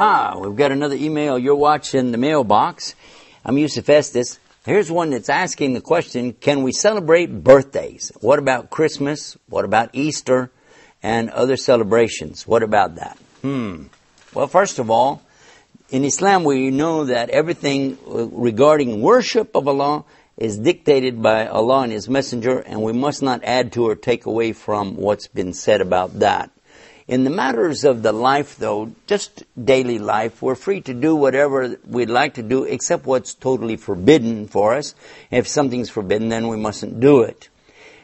We've got another email. You're watching the mailbox. I'm Yusuf Estes. Here's one that's asking the question, can we celebrate birthdays? What about Christmas? What about Easter and other celebrations? What about that? Well, first of all, in Islam we know that everything regarding worship of Allah is dictated by Allah and His Messenger, and we must not add to or take away from what's been said about that. In the matters of the life, though, just daily life, we're free to do whatever we'd like to do except what's totally forbidden for us. If something's forbidden, then we mustn't do it.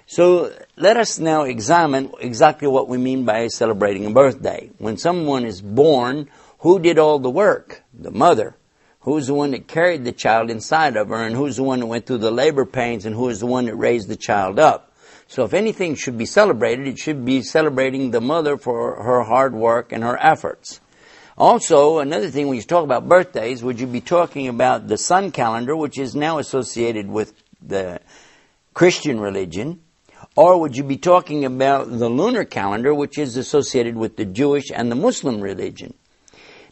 So let us now examine exactly what we mean by celebrating a birthday. When someone is born, who did all the work? The mother. Who's the one that carried the child inside of her, and who's the one that went through the labor pains, and who is the one that raised the child up? So if anything should be celebrated, it should be celebrating the mother for her hard work and her efforts. Also, another thing, when you talk about birthdays, would you be talking about the sun calendar, which is now associated with the Christian religion, or would you be talking about the lunar calendar, which is associated with the Jewish and the Muslim religion?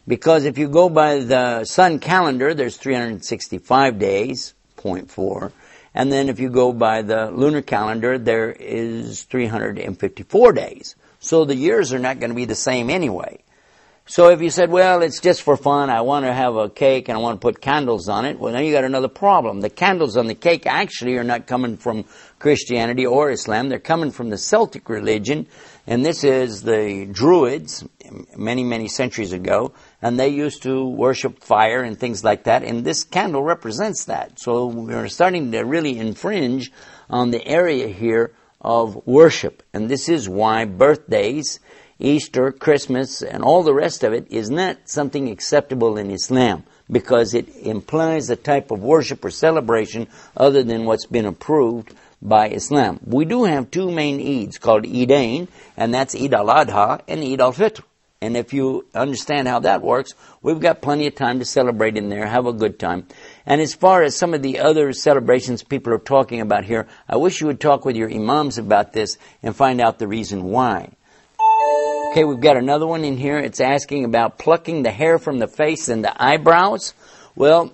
Because if you go by the sun calendar, there's 365 days, 0.4. And then if you go by the lunar calendar, there is 354 days. So the years are not going to be the same anyway. So if you said, well, it's just for fun, I want to have a cake and I want to put candles on it, well, then you got another problem. The candles on the cake actually are not coming from Christianity or Islam. They're coming from the Celtic religion. And this is the Druids, many, many centuries ago, and they used to worship fire and things like that, and this candle represents that. So we're starting to really infringe on the area here of worship, and this is why birthdays, Easter, Christmas, and all the rest of it is not something acceptable in Islam, because it implies a type of worship or celebration other than what's been approved by Islam. We do have two main Eids called Eidain, and that's Eid al-Adha and Eid al-Fitr. And if you understand how that works, we've got plenty of time to celebrate in there, have a good time. And as far as some of the other celebrations people are talking about here, I wish you would talk with your imams about this and find out the reason why. Okay, we've got another one in here. It's asking about plucking the hair from the face and the eyebrows. Well,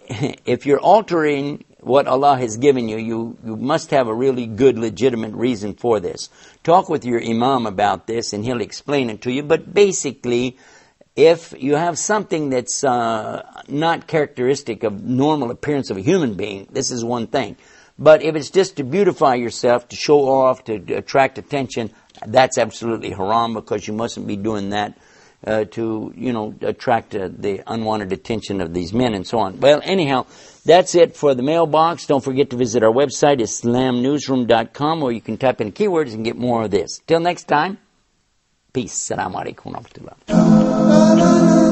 if you're altering what Allah has given you, you must have a really good, legitimate reason for this. Talk with your imam about this and he'll explain it to you. But basically, if you have something that's not characteristic of normal appearance of a human being, this is one thing. But if it's just to beautify yourself, to show off, to attract attention, that's absolutely haram, because you mustn't be doing that to attract the unwanted attention of these men and so on. Well, anyhow, that's it for the mailbox. Don't forget to visit our website, islamnewsroom.com, where you can type in keywords and get more of this. Till next time, peace. Assalamu alaykum wa rahmatuallahi.